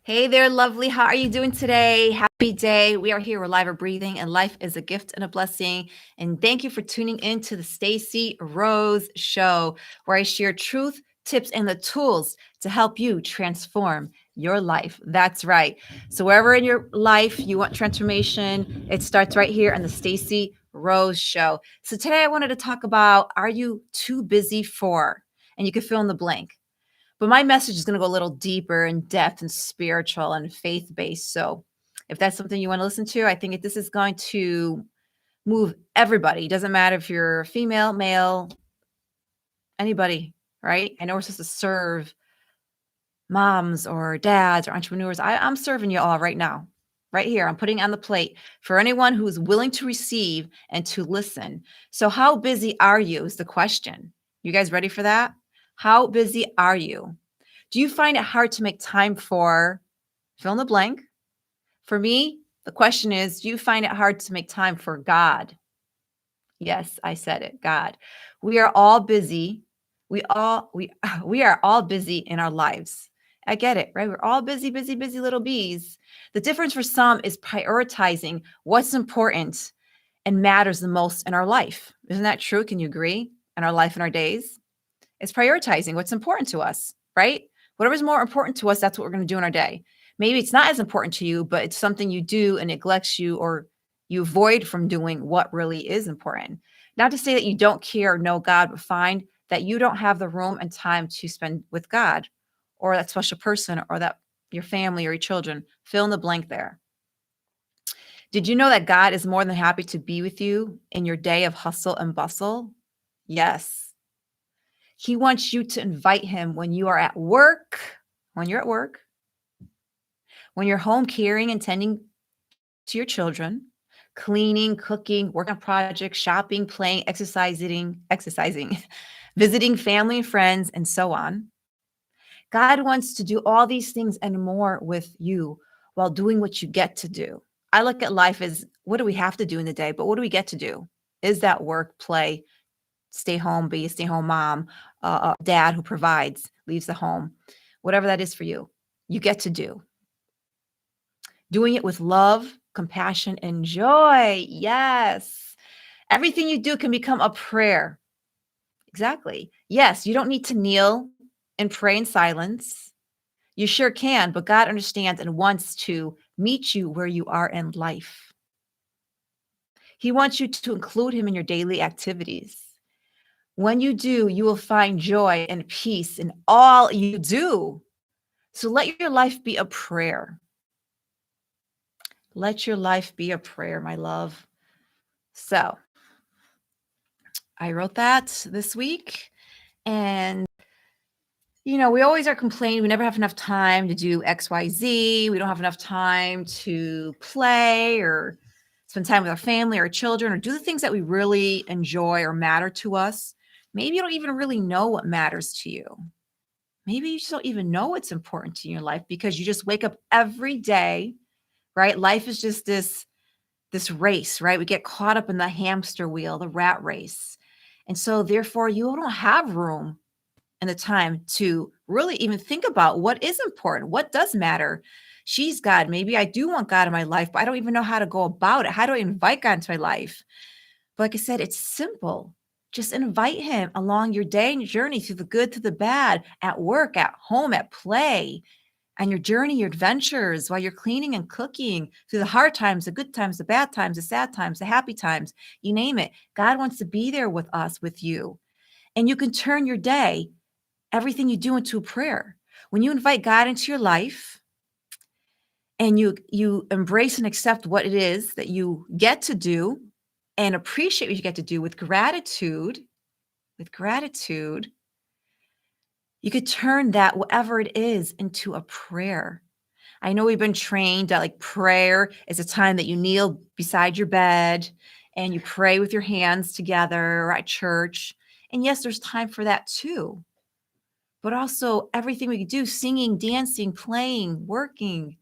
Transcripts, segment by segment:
Hey there, lovely. How are you doing today? Happy day. We are here. We're live or breathing, and life is a gift and a blessing. And thank you for tuning in to the Stacy Rose Show, where I share truth, tips, and the tools to help you transform your life. That's right. So, wherever in your life you want transformation, it starts right here on the Stacy Rose Show. So, today I wanted to talk about, are you too busy for? And you can fill in the blank. But my message is going to go a little deeper in depth and spiritual and faith based. So if that's something you want to listen to, I think this is going to move everybody. It doesn't matter if you're female, male, anybody, right? I know we're supposed to serve moms or dads or entrepreneurs. I'm serving you all right now, right here. I'm putting on the plate for anyone who's willing to receive and to listen. So, how busy are you is the question. You guys ready for that? How busy are you? Do you find it hard to make time for fill in the blank? For me, the question is, do you find it hard to make time for God? Yes, I said it, God. We are all busy. We are all busy in our lives. I get it, right? We're all busy, busy, busy little bees. The difference for some is prioritizing what's important and matters the most in our life. Isn't that true? Can you agree? In our life and our days? It's prioritizing what's important to us, right? Whatever's more important to us, that's what we're going to do in our day. Maybe it's not as important to you, but it's something you do and neglects you or you avoid from doing what really is important. Not to say that you don't care or know God, but find that you don't have the room and time to spend with God or that special person or that your family or your children. Fill in the blank there. Did you know that God is more than happy to be with you in your day of hustle and bustle? Yes. He wants you to invite him when you are at work, when you're at work, when you're home caring and tending to your children, cleaning, cooking, working on projects, shopping, playing, exercising, visiting family and friends, and so on. God wants to do all these things and more with you while doing what you get to do. I look at life as what do we have to do in the day, but what do we get to do? Is that work, play, stay home, be a stay home mom, a dad who provides, leaves the home, whatever that is for you, you get to do. Doing it with love, compassion, and joy. Yes. Everything you do can become a prayer. Exactly. Yes, you don't need to kneel and pray in silence. You sure can, but God understands and wants to meet you where you are in life. He wants you to include him in your daily activities. When you do, you will find joy and peace in all you do. So let your life be a prayer. Let your life be a prayer, my love. So I wrote that this week. And, we always are complaining we never have enough time to do XYZ. We don't have enough time to play or spend time with our family or children or do the things that we really enjoy or matter to us. Maybe you don't even really know what matters to you. Maybe you just don't even know what's important to you in life because you just wake up every day, right? Life is just this race, right? We get caught up in the hamster wheel, the rat race. And so therefore you don't have room and the time to really even think about what is important, what does matter. She's God. Maybe I do want God in my life, but I don't even know how to go about it. How do I invite God into my life? But like I said, it's simple. Just invite him along your day and your journey through the good, through the bad, at work, at home, at play, and your journey, your adventures while you're cleaning and cooking through the hard times, the good times, the bad times, the sad times, the happy times, you name it. God wants to be there with us, with you. And you can turn your day, everything you do into a prayer. When you invite God into your life and you embrace and accept what it is that you get to do and appreciate what you get to do with gratitude, you could turn that, whatever it is, into a prayer. I know we've been trained that like prayer is a time that you kneel beside your bed and you pray with your hands together or at church. And yes, there's time for that too. But also everything we do, singing, dancing, playing, working,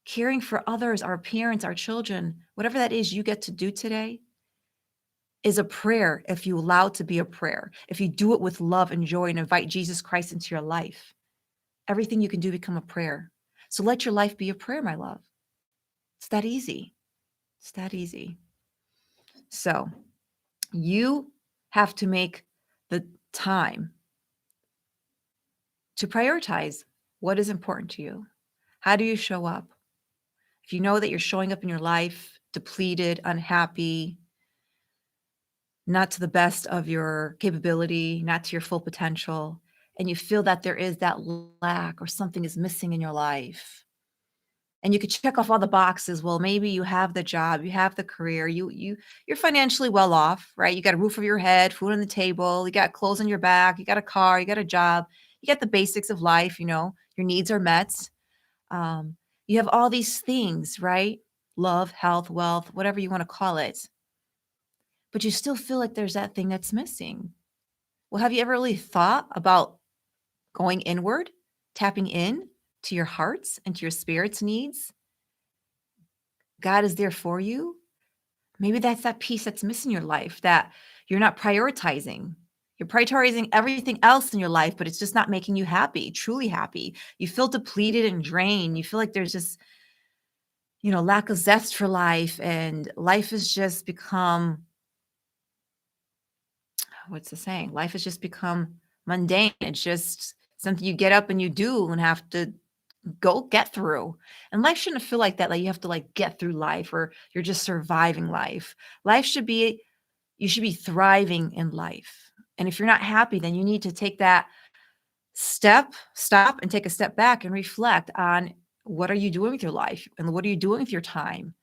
caring for others, our parents, our children, whatever that is you get to do today is a prayer if you allow it to be a prayer. If you do it with love and joy and invite Jesus Christ into your life. everything you can do become a prayer. So let your life be a prayer, my love. It's that easy. It's that easy. So you have to make the time to prioritize what is important to you. How do you show up? If you know that you're showing up in your life depleted, unhappy, not to the best of your capability, not to your full potential, and you feel that there is that lack or something is missing in your life, and you could check off all the boxes. Well, maybe you have the job, you have the career, you're financially well off, right? You got a roof over your head, food on the table, you got clothes on your back, you got a car, you got a job, you got the basics of life, your needs are met. Um, you have all these things, right? Love, health, wealth, whatever you want to call it. But you still feel like there's that thing that's missing. Well, have you ever really thought about going inward, tapping in to your heart's and to your spirit's needs? God is there for you. Maybe that's that piece that's missing in your life that you're not prioritizing. You're prioritizing everything else in your life, but it's just not making you happy, truly happy. You feel depleted and drained. You feel like there's just, lack of zest for life, and life has just become, what's the saying? Life has just become mundane. It's just something you get up and you do and have to go get through. And life shouldn't feel like that. Like you have to get through life or you're just surviving life. Life should be, you should be thriving in life. And if you're not happy, then you need to take that stop and take a step back and reflect on what are you doing with your life and what are you doing with your time?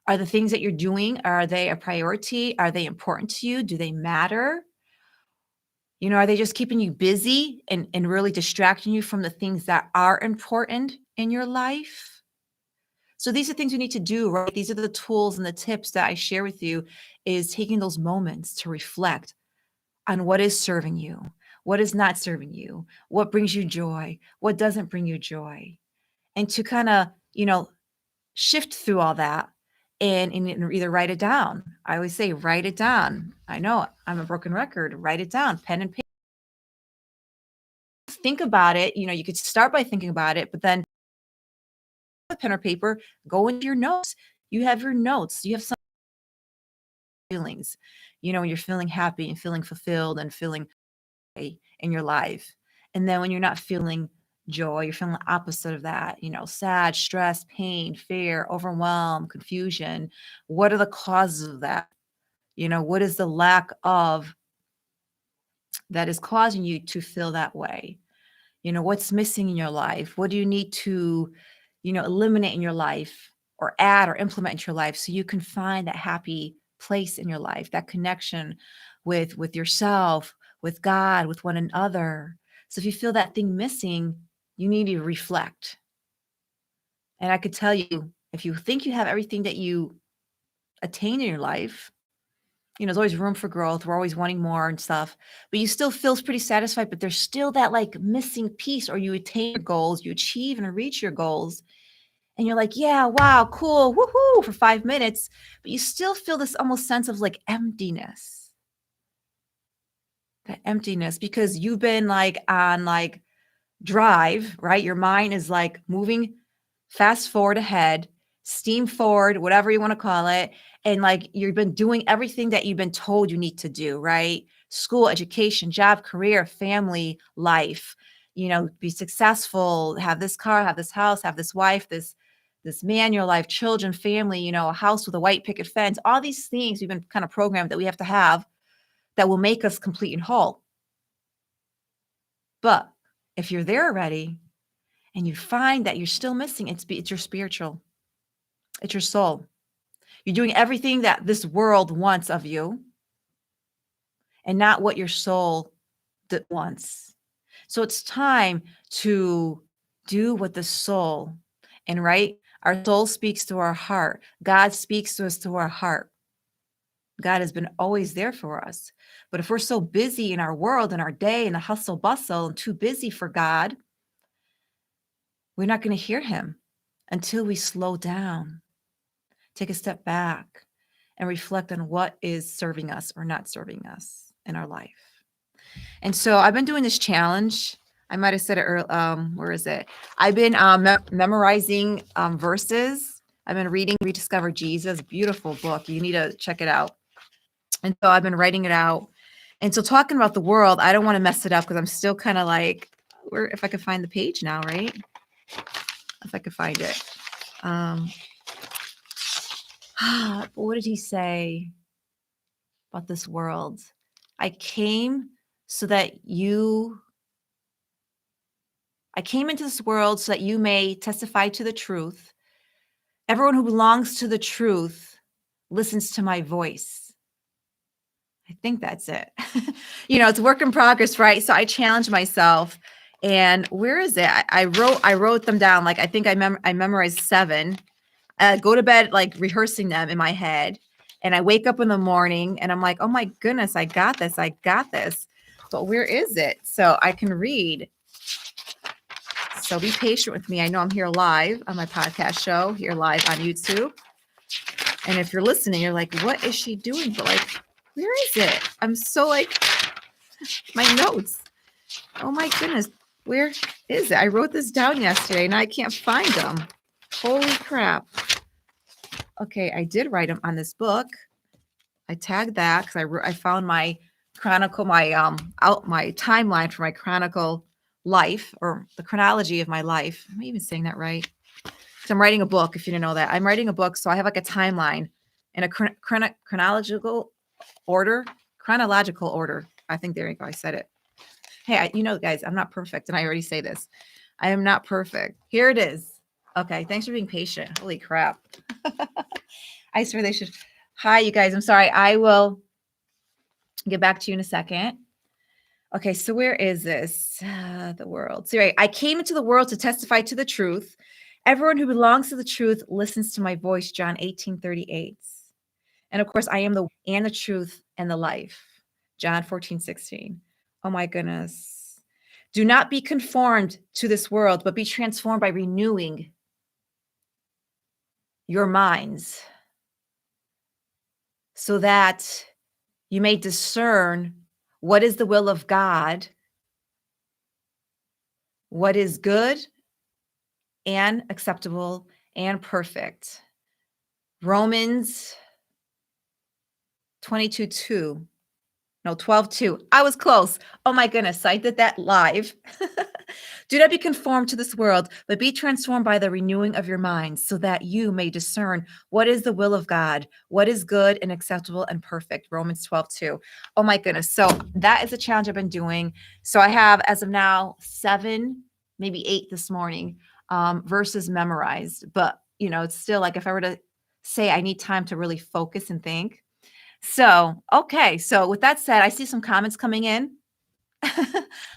Are the things that you're doing, are they a priority? Are they important to you? Do they matter? Are they just keeping you busy and really distracting you from the things that are important in your life? So these are things you need to do, right? These are the tools and the tips that I share with you, is taking those moments to reflect on what is serving you, what is not serving you, what brings you joy, what doesn't bring you joy, and to kind of, shift through all that and either write it down. I always say, write it down. I know I'm a broken record. Write it down, pen and paper. Think about it. You could start by thinking about it, but then pen or paper, go into your notes. You have your notes. You have some feelings, when you're feeling happy and feeling fulfilled and feeling in your life. And then when you're not feeling joy, you're feeling the opposite of that, sad, stress, pain, fear, overwhelm, confusion. What are the causes of that? What is the lack of that is causing you to feel that way? What's missing in your life? What do you need to, eliminate in your life or add or implement into your life so you can find that happy place in your life, that connection with yourself, with God, with one another. So if you feel that thing missing, you need to reflect. And I could tell you, if you think you have everything that you attain in your life, there's always room for growth. We're always wanting more and stuff, but you still feels pretty satisfied, but there's still that missing piece, or you attain your goals, you achieve and reach your goals. And you're like, yeah, wow, cool, woohoo, for 5 minutes, but you still feel this almost sense of emptiness, that emptiness, because you've been on drive, right? Your mind is moving fast forward ahead, steam forward, whatever you want to call it. And you've been doing everything that you've been told you need to do, right? School, education, job, career, family, life, be successful, have this car, have this house, have this wife, this man in your life, children, family, a house with a white picket fence, all these things we've been kind of programmed that we have to have that will make us complete and whole. But if you're there already, and you find that you're still missing, it's your spiritual, it's your soul. You're doing everything that this world wants of you and not what your soul wants. So it's time to do what the soul, and right, our soul speaks to our heart. God speaks to us through our heart. God has been always there for us. But if we're so busy in our world and our day and the hustle bustle and too busy for God, we're not going to hear him until we slow down, take a step back, and reflect on what is serving us or not serving us in our life. And so I've been doing this challenge I might have said it earlier. Where is it? I've been memorizing verses. I've been reading Rediscover Jesus, beautiful book. You need to check it out. And so I've been writing it out. And so talking about the world, I don't want to mess it up because I'm still kind of like, where if I could find the page now, right? If I could find it. What did he say about this world? I came into this world so that you may testify to the truth. Everyone who belongs to the truth listens to my voice. I think that's it. It's a work in progress, right? So I challenged myself. And where is it? I wrote them down. Like, I think I memorized 7. Go to bed, like rehearsing them in my head. And I wake up in the morning and I'm like, oh my goodness, I got this. I got this. But where is it? So I can read. So be patient with me. I know I'm here live on my podcast show, here live on YouTube. And if you're listening, you're like, what is she doing? But like, where is it? I'm so like, my notes. Oh my goodness. Where is it? I wrote this down yesterday and I can't find them. Holy crap. Okay, I did write them on this book. I tagged that because I found my chronicle, my timeline for my chronicle life, or the chronology of my life. Am I even saying that right? So I'm writing a book. If you didn't know that, I'm writing a book, so I have like a timeline in a chronological order. Chronological order. I think there you go. I said it. Hey, guys, I'm not perfect, and I already say this. I am not perfect. Here it is. Okay, thanks for being patient. Holy crap. I swear they should. Hi, you guys. I'm sorry. I will get back to you in a second. Okay, so where is this? The world. So, right, I came into the world to testify to the truth. Everyone who belongs to the truth listens to my voice, John 18:38. And of course, I am the way and the truth and the life, John 14:16. Oh my goodness. Do not be conformed to this world, but be transformed by renewing your minds so that you may discern what is the will of God, what is good and acceptable and perfect. Romans 22:2. No, 12:2. I was close. Oh my goodness, I did that live. Do not be conformed to this world, but be transformed by the renewing of your minds so that you may discern what is the will of God, what is good and acceptable and perfect. Romans 12:2. Oh my goodness. So that is a challenge I've been doing. So I have, as of now, 7, maybe 8 this morning, verses memorized. But, it's still like if I were to say I need time to really focus and think. So, okay. So with that said, I see some comments coming in.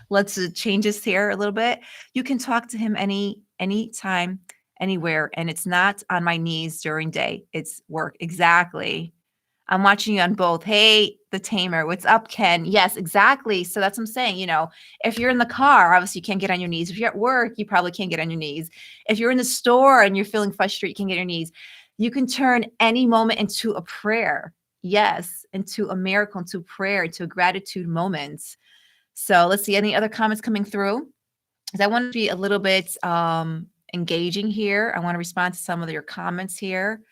Let's change this here a little bit. You can talk to him anytime, anywhere, and it's not on my knees during day. It's work. Exactly. I'm watching you on both. Hey, the tamer. What's up, Ken? Yes, exactly. So that's what I'm saying. If you're in the car, obviously you can't get on your knees. If you're at work, you probably can't get on your knees. If you're in the store and you're feeling frustrated, you can't get on your knees. You can turn any moment into a prayer. Yes, into a miracle, into prayer, into a gratitude moment. So let's see any other comments coming through. Because I want to be a little bit engaging here. I want to respond to some of your comments here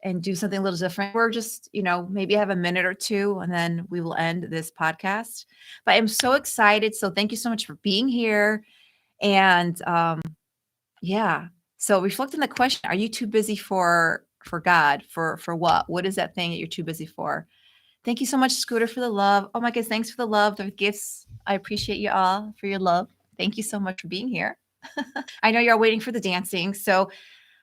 and do something a little different. We're just, maybe have a minute or two and then we will end this podcast. But I'm so excited. So thank you so much for being here. And yeah. So reflect on the question, are you too busy for God? For what? What is that thing that you're too busy for? Thank you so much, Scooter, for the love. Oh my goodness, thanks for the love, the gifts. I appreciate you all for your love. Thank you so much for being here. I know you're all waiting for the dancing. So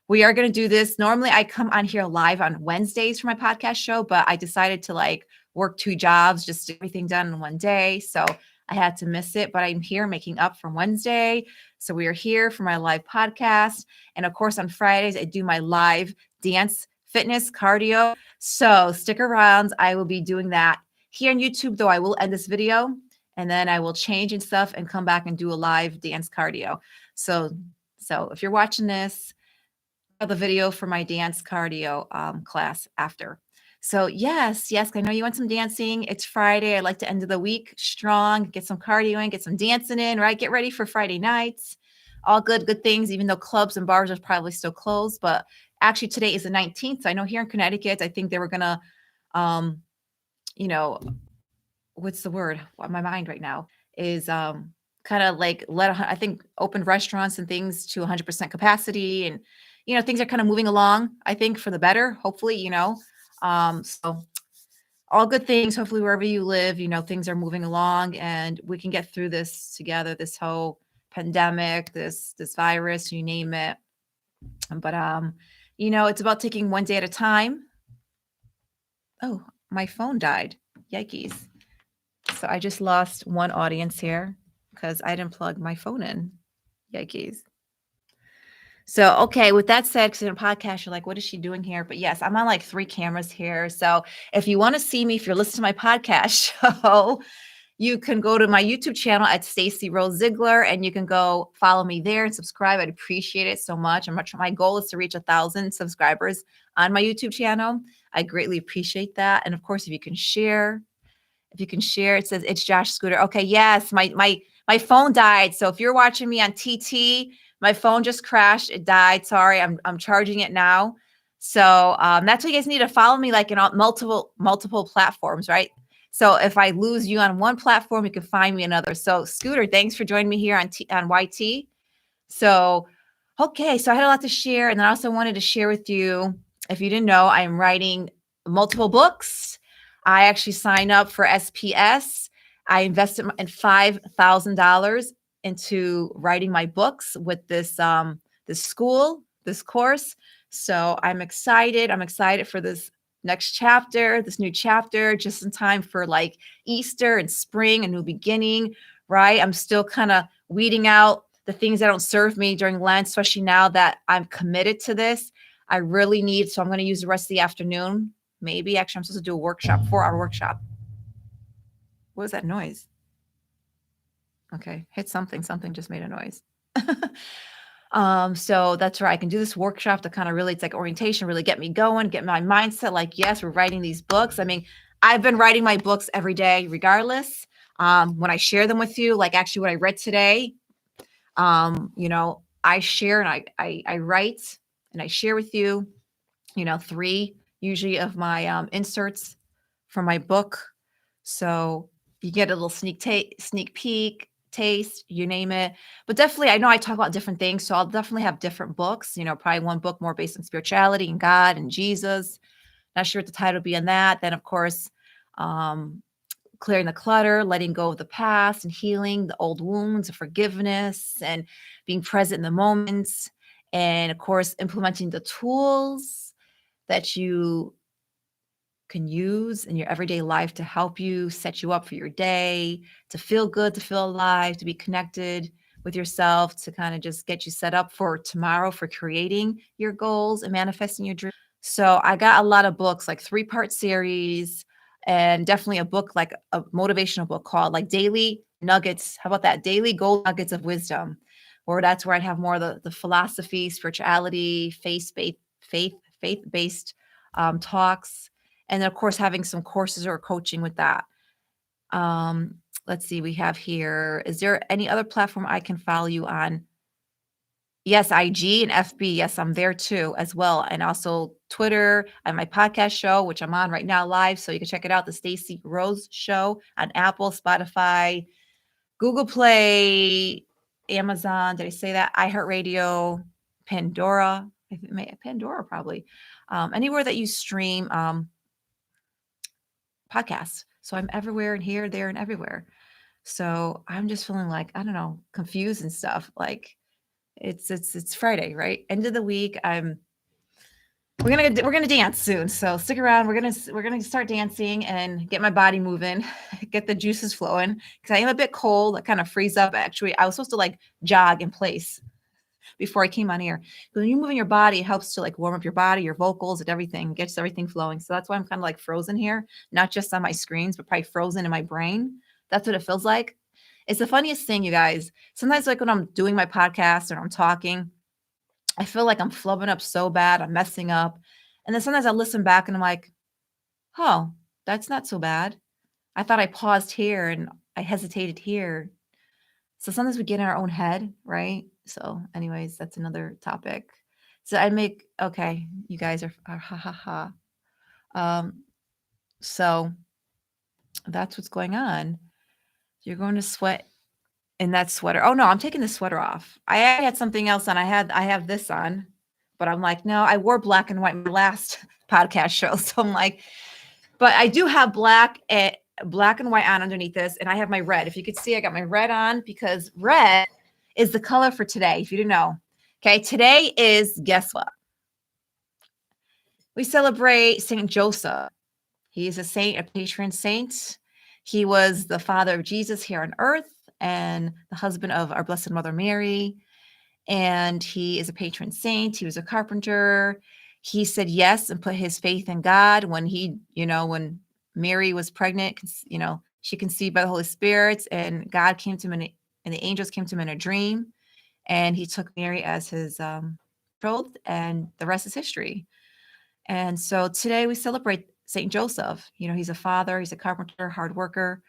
we are going to do this. Normally I come on here live on Wednesdays for my podcast show, but I decided to work 2 jobs, just get everything done in one day. So I had to miss it, but I'm here making up from Wednesday. So we are here for my live podcast. And of course, on Fridays, I do my live dance, fitness, cardio. So stick around. I will be doing that here on YouTube, though I will end this video and then I will change and stuff and come back and do a live dance cardio. So if you're watching this, the video for my dance cardio class after. So yes, yes, I know you want some dancing. It's Friday. I like to end of the week strong, get some cardio in, get some dancing in, right? Get ready for Friday nights. All good, good things, even though clubs and bars are probably still closed. But actually today is the 19th. So I know here in Connecticut, I think they were gonna um, you know, what's the word? On my mind right now is kind of like I think open restaurants and things to 100% capacity, and things are kind of moving along, I think, for the better, hopefully. So all good things, hopefully, wherever you live, things are moving along and we can get through this together, this whole pandemic, this virus, you name it. But it's about taking one day at a time. Oh, my phone died. Yikes. So I just lost one audience here because I didn't plug my phone in. Yikes. So, okay, with that said, because in a podcast, you're like, what is she doing here? But yes, I'm on like 3 cameras here. So if you want to see me, if you're listening to my podcast show, you can go to my YouTube channel at Stacey Rose Ziegler, and you can go follow me there and subscribe. I'd appreciate it so much. My goal is to reach 1,000 subscribers on my YouTube channel. I greatly appreciate that. And of course, if you can share, it says it's Josh Scooter. Okay, yes, my phone died. So if you're watching me on TT, my phone just crashed. It died. Sorry, I'm charging it now. So that's why you guys need to follow me like in all, multiple platforms, right? So if I lose you on one platform, you can find me another. So Scooter, thanks for joining me here on YT. So, okay, so I had a lot to share, and then I also wanted to share with you, if you didn't know, I am writing multiple books. I actually signed up for SPS. I invested in $5,000 into writing my books with this school, this course. So I'm excited. I'm excited for this next chapter, this new chapter, just in time for like Easter and spring, a new beginning, right? I'm still kind of weeding out the things that don't serve me during Lent, especially now that I'm committed to this. I really need, so I'm going to use the rest of the afternoon. Maybe actually, I'm supposed to do a workshop, 4-hour workshop. What was that noise? Okay, hit something. Something just made a noise. So that's where I can do this workshop to kind of really, it's like orientation, really get me going, get my mindset. Like, yes, we're writing these books. I mean, I've been writing my books every day, regardless. When I share them with you, like actually what I read today, I share and I write and I share with you, 3 usually of my inserts from my book. So you get a little sneak peek, taste, you name it. But definitely, I know I talk about different things, so I'll definitely have different books. Probably one book more based on spirituality and God and Jesus. Not sure what the title will be on that. Then, of course, um, clearing the clutter, letting go of the past and healing the old wounds of forgiveness and being present in the moments. And of course, implementing the tools that you can use in your everyday life to help you set you up for your day, to feel good, to feel alive, to be connected with yourself, to kind of just get you set up for tomorrow for creating your goals and manifesting your dreams. So I got a lot of books, like 3-part series, and definitely a book, like a motivational book called like Daily Nuggets. How about that? Daily Gold Nuggets of Wisdom, or that's where I'd have more of the philosophy, spirituality, faith-based talks. And then of course, having some courses or coaching with that. Um, let's see, we have here, is there any other platform I can follow you on? Yes, IG and FB. Yes, I'm there too as well. And also Twitter and my podcast show, which I'm on right now live. So you can check it out, The Stacey Rose Show on Apple, Spotify, Google Play, Amazon. Did I say that? iHeartRadio, Pandora. Pandora probably. Anywhere that you stream podcasts. So I'm everywhere and here, there, and everywhere. So I'm just feeling like, I don't know, confused and stuff. Like it's Friday, right? End of the week. We're gonna dance soon. So stick around. We're gonna start dancing and get my body moving, get the juices flowing. Because I am a bit cold. I kind of freeze up. Actually, I was supposed to like jog in place before I came on air. But when you're moving your body, it helps to like warm up your body, your vocals, and everything, gets everything flowing. So that's why I'm kind of like frozen here, not just on my screens, but probably frozen in my brain. That's what it feels like. It's the funniest thing, you guys. Sometimes, like when I'm doing my podcast or I'm talking, I feel like I'm flubbing up so bad. I'm messing up. And then sometimes I listen back and I'm like, Oh, that's not so bad. I thought I paused here and I hesitated here. So sometimes we get in our own head, right? So, anyways, that's another topic. So I make okay, you guys are ha ha ha. Um, so that's what's going on. You're going to sweat in that sweater. Oh no, I'm taking the sweater off. I had something else on. I have this on, but I'm like, no, I wore black and white my last podcast show. So I'm like, but I do have black and white on underneath this, and I have my red. If you could see, I got my red on because red is the color for today. If you didn't know, okay, today is guess what? We celebrate Saint Joseph. He is a saint, a patron saint. He was the father of Jesus here on earth and the husband of our Blessed Mother Mary. And he is a patron saint. He was a carpenter. He said yes and put his faith in God when when Mary was pregnant, she conceived by the Holy Spirit, and God came to him and the angels came to him in a dream, and he took Mary as his betrothed, and the rest is history. And so today we celebrate Saint Joseph. He's a father, he's a carpenter, hard worker.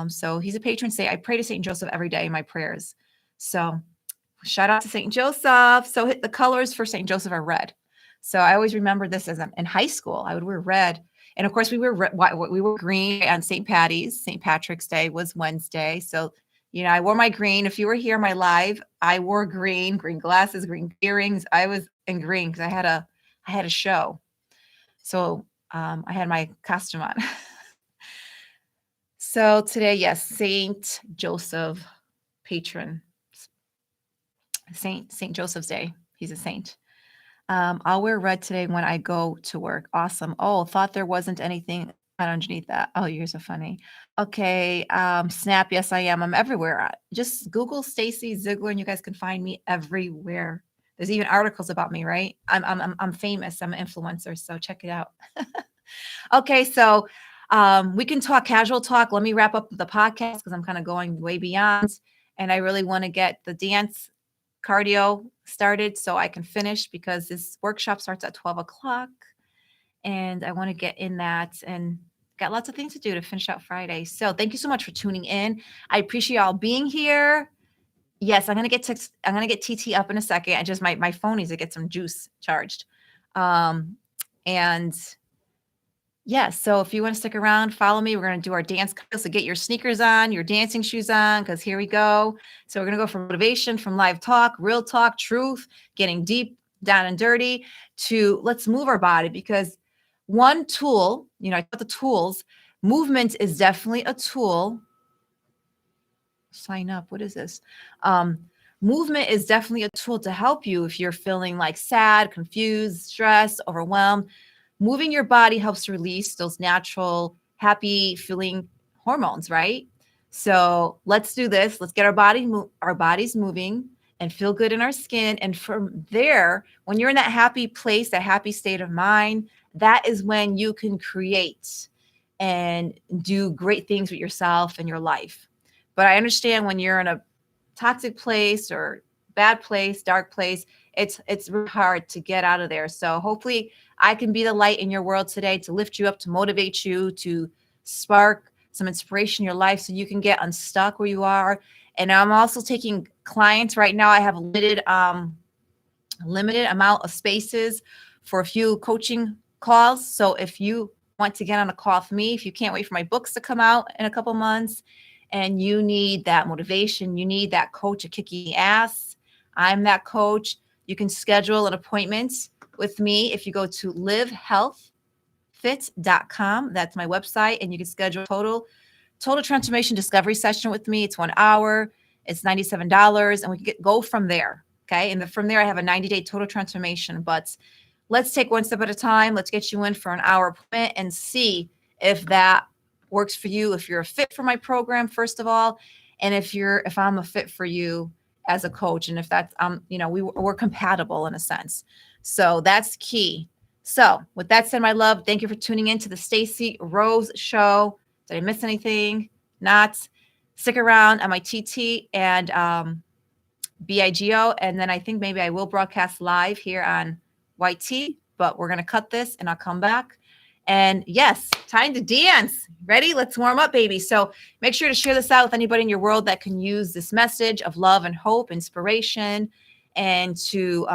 So he's a patron saint. I pray to Saint Joseph every day in my prayers. So shout out to St. Joseph. So the colors for St. Joseph are red. So I always remember this as in high school. I would wear red. And of course, we were green on St. Patty's. St. Patrick's Day was Wednesday. So, I wore my green. If you were here, my live, I wore green glasses, green earrings. I was in green because I had a show. So I had my costume on. So today, yes, St. Joseph, patron. Saint Joseph's Day. He's a saint. I'll wear red today when I go to work. Awesome. Oh, thought there wasn't anything underneath that. Oh, you're so funny. Okay. Snap. Yes, I am. I'm everywhere. Just Google Stacy Ziegler, and you guys can find me everywhere. There's even articles about me, right? I'm famous. I'm an influencer, so check it out. Okay, so we can talk casual talk. Let me wrap up the podcast because I'm kind of going way beyond, and I really want to get the dance cardio started so I can finish because this workshop starts at 12 o'clock and I want to get in that and got lots of things to do to finish out Friday. So thank you so much for tuning in. I appreciate y'all being here. Yes, I'm gonna get TT up in a second. I just my phone needs to get some juice charged. And yeah, so if you want to stick around, follow me. We're going to do our dance. So get your sneakers on, your dancing shoes on, because here we go. So we're going to go from motivation, from live talk, real talk, truth, getting deep, down and dirty, to let's move our body. Because one tool, I thought the tools, movement is definitely a tool. Sign up. What is this? Movement is definitely a tool to help you if you're feeling like sad, confused, stressed, overwhelmed. Moving your body helps release those natural, happy feeling hormones, right? So let's do this. Let's get our bodies moving and feel good in our skin. And from there, when you're in that happy place, that happy state of mind, that is when you can create and do great things with yourself and your life. But I understand when you're in a toxic place or bad place, dark place, it's really hard to get out of there. So hopefully I can be the light in your world today to lift you up, to motivate you, to spark some inspiration in your life so you can get unstuck where you are. And I'm also taking clients right now. I have limited amount of spaces for a few coaching calls. So if you want to get on a call with me, if you can't wait for my books to come out in a couple months and you need that motivation, you need that coach to kick you in the ass, I'm that coach. You can schedule an appointment with me if you go to livehealthfit.com. That's my website, and you can schedule total transformation discovery session with me. It's 1 hour. It's $97, and we can go from there. Okay. And from there, I have a 90-day total transformation. But let's take one step at a time. Let's get you in for an hour appointment and see if that works for you. If you're a fit for my program, first of all, and if I'm a fit for you as a coach, and if that's we're compatible in a sense. So that's key. So with that said, my love, thank you for tuning in to the Stacy Rose Show. Did I miss anything? Not. Stick around on my TT and BIGO, and then I think maybe I will broadcast live here on YT, but we're going to cut this and I'll come back And yes, time to dance. Ready? Let's warm up, baby. So make sure to share this out with anybody in your world that can use this message of love and hope, inspiration, and to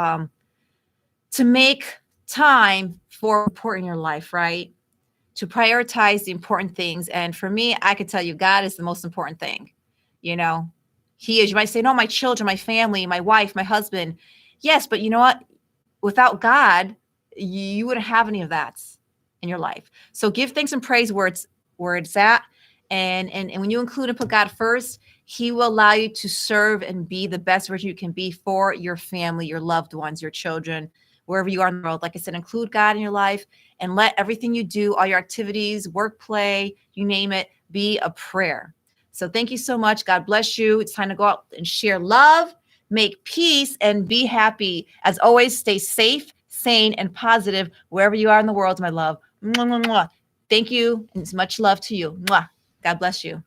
make time for important in your life, right? To prioritize the important things. And for me, I could tell you, God is the most important thing. You know, He is. You might say, no, my children, my family, my wife, my husband. Yes, but you know what? Without God, you wouldn't have any of that in your life. So give thanks and praise where it's at. And when you include and put God first, He will allow you to serve and be the best version you can be for your family, your loved ones, your children, wherever you are in the world. Like I said, include God in your life and let everything you do, all your activities, work, play, you name it, be a prayer. So thank you so much. God bless you. It's time to go out and share love, make peace, and be happy. As always, stay safe, sane, and positive wherever you are in the world, my love. Mwah, mwah, mwah. Thank you, and it's much love to you. Mwah. God bless you.